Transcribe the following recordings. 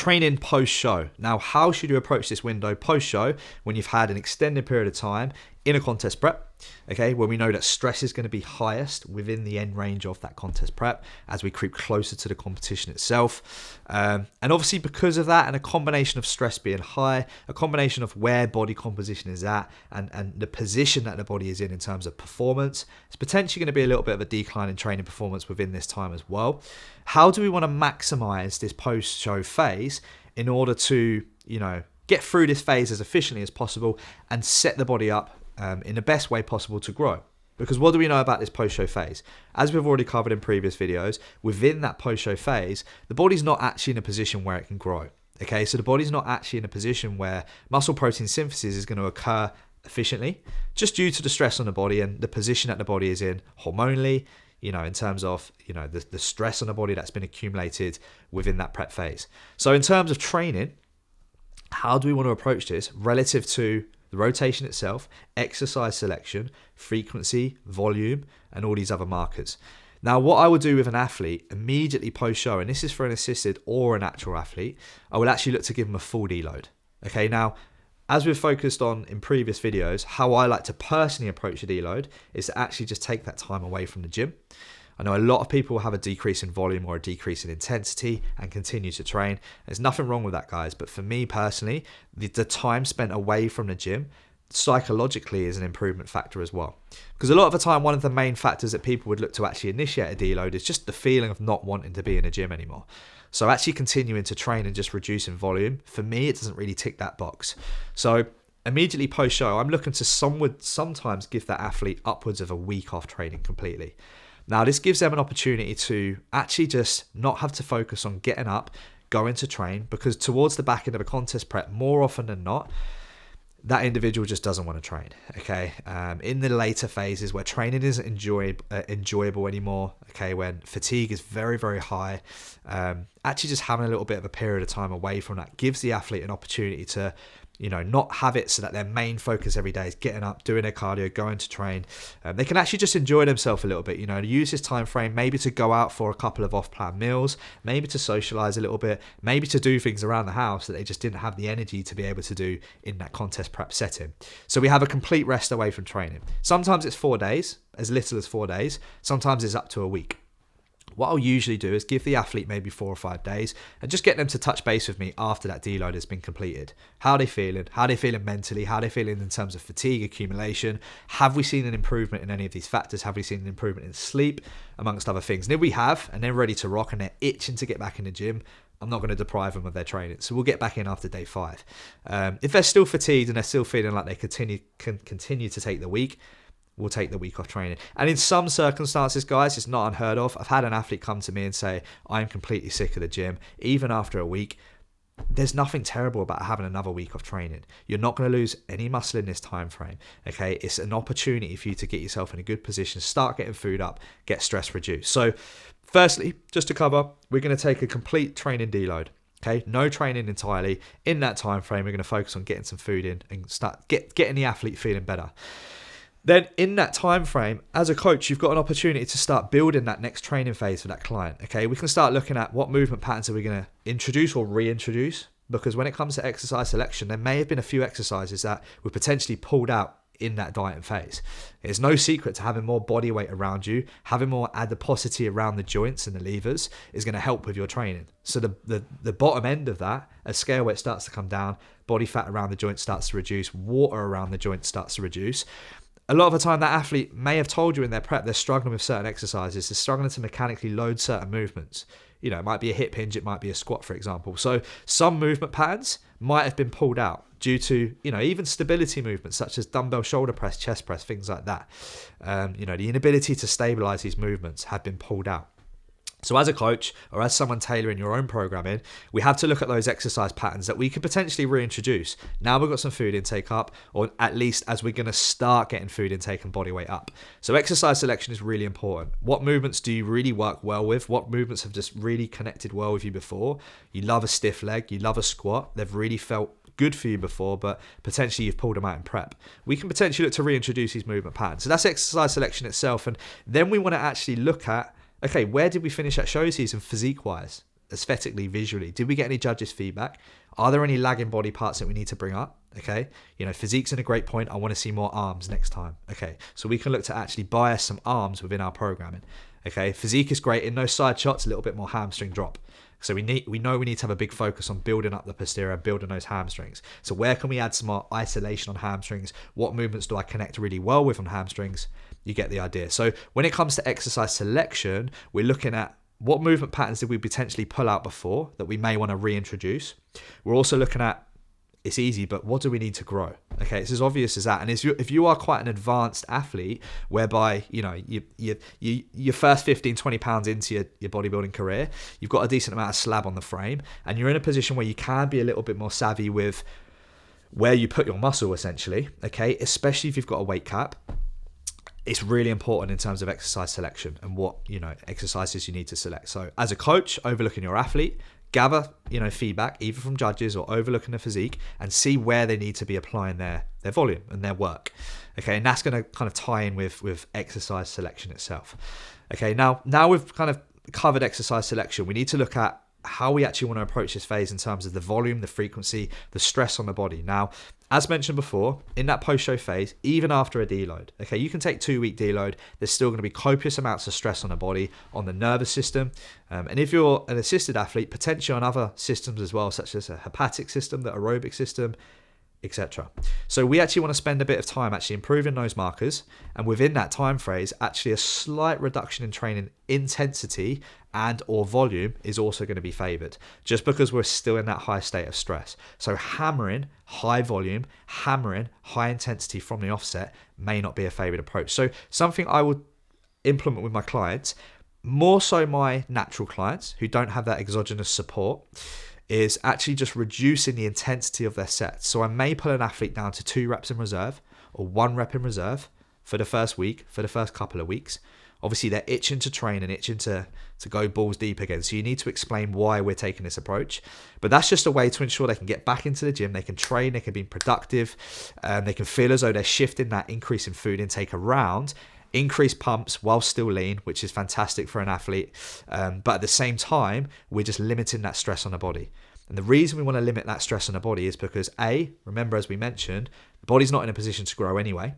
training post-show. Now, how should you approach this window post-show when you've had an extended period of time in a contest prep? Okay, when we know that stress is going to be highest within the end range of that contest prep as we creep closer to the competition itself. And obviously because of that, and a combination of stress being high, a combination of where body composition is at, and the position that the body is in terms of performance, it's potentially going to be a little bit of a decline in training performance within this time as well. How do we want to maximize this post-show phase in order to, get through this phase as efficiently as possible and set the body up in the best way possible to grow? Because what do we know about this post-show phase? As we've already covered in previous videos, within that post-show phase, the body's not actually in a position where it can grow. Okay, so the body's not actually in a position where muscle protein synthesis is going to occur efficiently, just due to the stress on the body and the position that the body is in hormonally, in terms of, the stress on the body that's been accumulated within that prep phase. So in terms of training, how do we want to approach this relative to the rotation itself, exercise selection, frequency, volume, and all these other markers? Now, what I would do with an athlete immediately post-show, and this is for an assisted or a natural athlete, I will actually look to give them a full deload. Okay, now, as we've focused on in previous videos, how I like to personally approach a deload is to actually just take that time away from the gym. I know a lot of people have a decrease in volume or a decrease in intensity and continue to train. There's nothing wrong with that, guys. But for me personally, the time spent away from the gym psychologically is an improvement factor as well. Because a lot of the time, one of the main factors that people would look to actually initiate a deload is just the feeling of not wanting to be in a gym anymore. So actually continuing to train and just reducing volume, for me, it doesn't really tick that box. So immediately post-show, I'm looking to sometimes give that athlete upwards of a week off training completely. Now, this gives them an opportunity to actually just not have to focus on getting up, going to train, because towards the back end of a contest prep, more often than not, that individual just doesn't want to train, okay? In the later phases where training isn't enjoyable anymore, okay, when fatigue is very, very high, actually just having a little bit of a period of time away from that gives the athlete an opportunity to, not have it so that their main focus every day is getting up, doing their cardio, going to train. They can actually just enjoy themselves a little bit, use this time frame maybe to go out for a couple of off-plan meals, maybe to socialize a little bit, maybe to do things around the house that they just didn't have the energy to be able to do in that contest prep setting. So we have a complete rest away from training. Sometimes it's 4 days, as little as 4 days. Sometimes it's up to a week. What I'll usually do is give the athlete maybe 4 or 5 days and just get them to touch base with me after that deload has been completed. How are they feeling? How are they feeling mentally? How are they feeling in terms of fatigue accumulation? Have we seen an improvement in any of these factors? Have we seen an improvement in sleep, amongst other things? And if we have, and they're ready to rock and they're itching to get back in the gym, I'm not going to deprive them of their training. So we'll get back in after day 5. If they're still fatigued and they're still feeling like they can continue to take the week, we'll take the week off training. And in some circumstances, guys, it's not unheard of. I've had an athlete come to me and say, I'm completely sick of the gym, even after a week. There's nothing terrible about having another week of training. You're not going to lose any muscle in this time frame. Okay, it's an opportunity for you to get yourself in a good position, start getting food up, get stress reduced. So firstly, just to cover, we're going to take a complete training deload. Okay, no training entirely. In that time frame, we're going to focus on getting some food in and start getting the athlete feeling better. Then in that time frame, as a coach, you've got an opportunity to start building that next training phase for that client. Okay, we can start looking at what movement patterns are we going to introduce or reintroduce, because when it comes to exercise selection, there may have been a few exercises that were potentially pulled out in that dieting phase. It's no secret to having more body weight around you, having more adiposity around the joints and the levers is going to help with your training. So the bottom end of that, as scale weight starts to come down, body fat around the joint starts to reduce, water around the joint starts to reduce. A lot of the time, that athlete may have told you in their prep they're struggling with certain exercises, they're struggling to mechanically load certain movements. It might be a hip hinge, it might be a squat, for example. So some movement patterns might have been pulled out due to, even stability movements such as dumbbell shoulder press, chest press, things like that. The inability to stabilize these movements have been pulled out. So as a coach or as someone tailoring your own programming, we have to look at those exercise patterns that we could potentially reintroduce. Now we've got some food intake up, or at least as we're going to start getting food intake and body weight up. So exercise selection is really important. What movements do you really work well with? What movements have just really connected well with you before? You love a stiff leg, you love a squat, they've really felt good for you before, but potentially you've pulled them out in prep. We can potentially look to reintroduce these movement patterns. So that's exercise selection itself. And then we want to actually look at, okay, where did we finish at show season physique-wise? aesthetically, visually? Did we get any judges' feedback? Are there any lagging body parts that we need to bring up? Okay, physique's in a great point. I want to see more arms next time. Okay, so we can look to actually bias some arms within our programming. Okay, physique is great in those side shots, a little bit more hamstring drop. So we know we need to have a big focus on building up the posterior, building those hamstrings. So where can we add some more isolation on hamstrings? What movements do I connect really well with on hamstrings? You get the idea. So when it comes to exercise selection, we're looking at what movement patterns did we potentially pull out before that we may want to reintroduce. We're also looking at, it's easy, but what do we need to grow? Okay, it's as obvious as that. And if you are quite an advanced athlete, whereby your first 15, 20 pounds into your bodybuilding career, you've got a decent amount of slab on the frame, and you're in a position where you can be a little bit more savvy with where you put your muscle, essentially. Okay, especially if you've got a weight cap. It's really important in terms of exercise selection and what exercises you need to select. So as a coach, overlooking your athlete, gather feedback either from judges or overlooking the physique, and see where they need to be applying their volume and their work. Okay, and that's going to kind of tie in with exercise selection itself. Okay, now we've kind of covered exercise selection. We need to look at how we actually want to approach this phase in terms of the volume, the frequency, the stress on the body. Now, as mentioned before, in that post-show phase, even after a deload, okay, you can take 2-week deload, there's still going to be copious amounts of stress on the body, on the nervous system. And if you're an assisted athlete, potentially on other systems as well, such as a hepatic system, the aerobic system, etc. So we actually want to spend a bit of time actually improving those markers, and within that time phrase, actually a slight reduction in training intensity and or volume is also going to be favored, just because we're still in that high state of stress. So hammering high volume, hammering high intensity from the offset may not be a favored approach. So something I would implement with my clients, more so my natural clients who don't have that exogenous support, is actually just reducing the intensity of their sets. So I may put an athlete down to 2 reps in reserve or 1 rep in reserve for the first week, for the first couple of weeks. Obviously, they're itching to train and itching to go balls deep again. So you need to explain why we're taking this approach. But that's just a way to ensure they can get back into the gym, they can train, they can be productive, they can feel as though they're shifting that increase in food intake around, increase pumps while still lean, which is fantastic for an athlete. But at the same time, we're just limiting that stress on the body. And the reason we want to limit that stress on the body is because A, remember as we mentioned, the body's not in a position to grow anyway.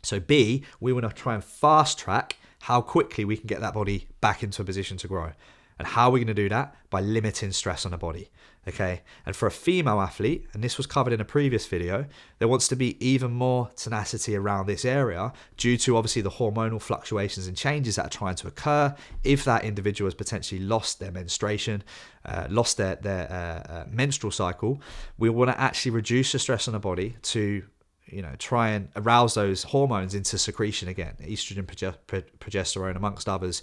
So B, we want to try and fast track how quickly we can get that body back into a position to grow. And how are we going to do that? By limiting stress on the body. Okay. And for a female athlete, and this was covered in a previous video, there wants to be even more tenacity around this area due to obviously the hormonal fluctuations and changes that are trying to occur. If that individual has potentially lost their menstruation, lost their menstrual cycle, we want to actually reduce the stress on the body to try and arouse those hormones into secretion again, estrogen, progesterone, amongst others,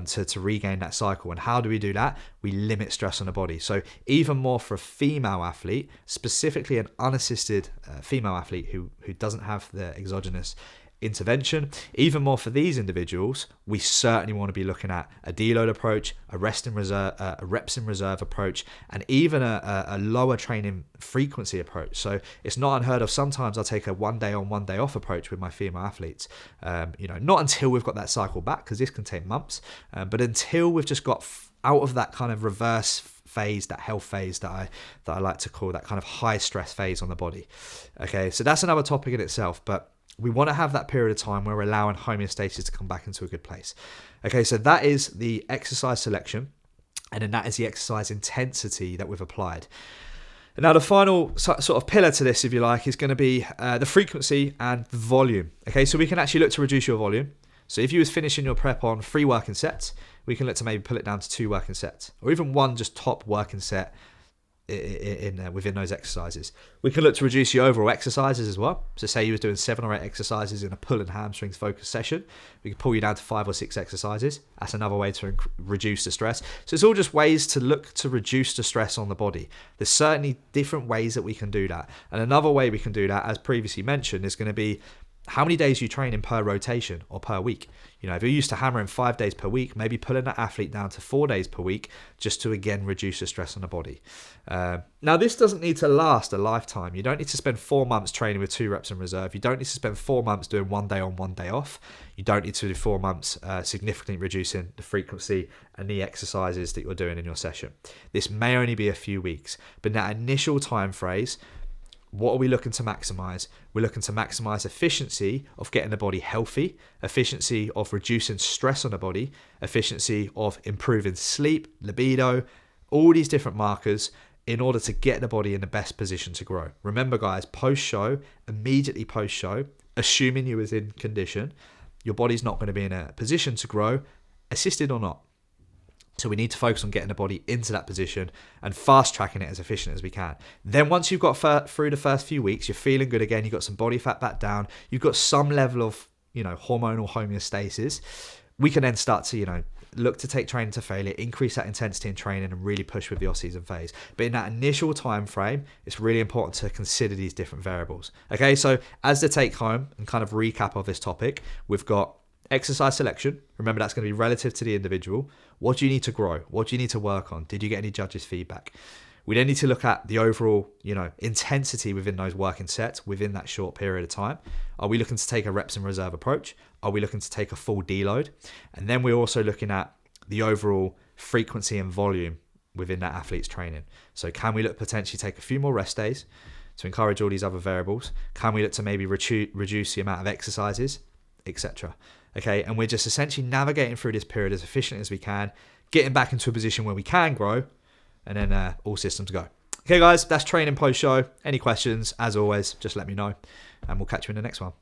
to regain that cycle. And how do we do that? We limit stress on the body. So even more for a female athlete, specifically an unassisted female athlete who doesn't have the exogenous intervention, even more for these individuals, we certainly want to be looking at a deload approach, a reps in reserve approach, and even a lower training frequency approach. So it's not unheard of. Sometimes I'll take a 1 day on, 1 day off approach with my female athletes. Not until we've got that cycle back, because this can take months, but until we've just got out of that kind of reverse phase, that health phase that I like to call that kind of high stress phase on the body. Okay, so that's another topic in itself, but we want to have that period of time where we're allowing homeostasis to come back into a good place. Okay, so that is the exercise selection, and then that is the exercise intensity that we've applied. And now the final sort of pillar to this, if you like, is going to be the frequency and the volume. Okay, so we can actually look to reduce your volume. So if you was finishing your prep on 3 working sets, we can look to maybe pull it down to 2 working sets, or even 1 just top working set within those exercises. We can look to reduce your overall exercises as well. So say you was doing 7 or 8 exercises in a pull and hamstrings focused session, we can pull you down to 5 or 6 exercises. That's another way to reduce the stress. So it's all just ways to look to reduce the stress on the body. There's certainly different ways that we can do that. And another way we can do that, as previously mentioned, is going to be How many days are you training per rotation or per week? If you're used to hammering 5 days per week, maybe pulling that athlete down to 4 days per week just to, again, reduce the stress on the body. Now, this doesn't need to last a lifetime. You don't need to spend 4 months training with 2 reps in reserve. You don't need to spend 4 months doing 1 day on, 1 day off. You don't need to do 4 months significantly reducing the frequency and the exercises that you're doing in your session. This may only be a few weeks, but that initial time phrase, what are we looking to maximize? We're looking to maximize efficiency of getting the body healthy, efficiency of reducing stress on the body, efficiency of improving sleep, libido, all these different markers in order to get the body in the best position to grow. Remember, guys, post-show, immediately post-show, assuming you was in condition, your body's not going to be in a position to grow, assisted or not. So we need to focus on getting the body into that position and fast tracking it as efficient as we can. Then once you've got through the first few weeks, you're feeling good again, you've got some body fat back down, you've got some level of, hormonal homeostasis, we can then start to, look to take training to failure, increase that intensity in training and really push with the off-season phase. But in that initial time frame, it's really important to consider these different variables. Okay, so as the take home and kind of recap of this topic, we've got exercise selection. Remember, that's going to be relative to the individual. What do you need to grow? What do you need to work on? Did you get any judges' feedback? We then need to look at the overall, intensity within those working sets within that short period of time. Are we looking to take a reps in reserve approach? Are we looking to take a full deload? And then we're also looking at the overall frequency and volume within that athlete's training. So can we look potentially take a few more rest days to encourage all these other variables? Can we look to maybe reduce the amount of exercises, etc.? Okay, and we're just essentially navigating through this period as efficiently as we can, getting back into a position where we can grow, and then all systems go. Okay, guys, that's training post-show. Any questions, as always, just let me know, and we'll catch you in the next one.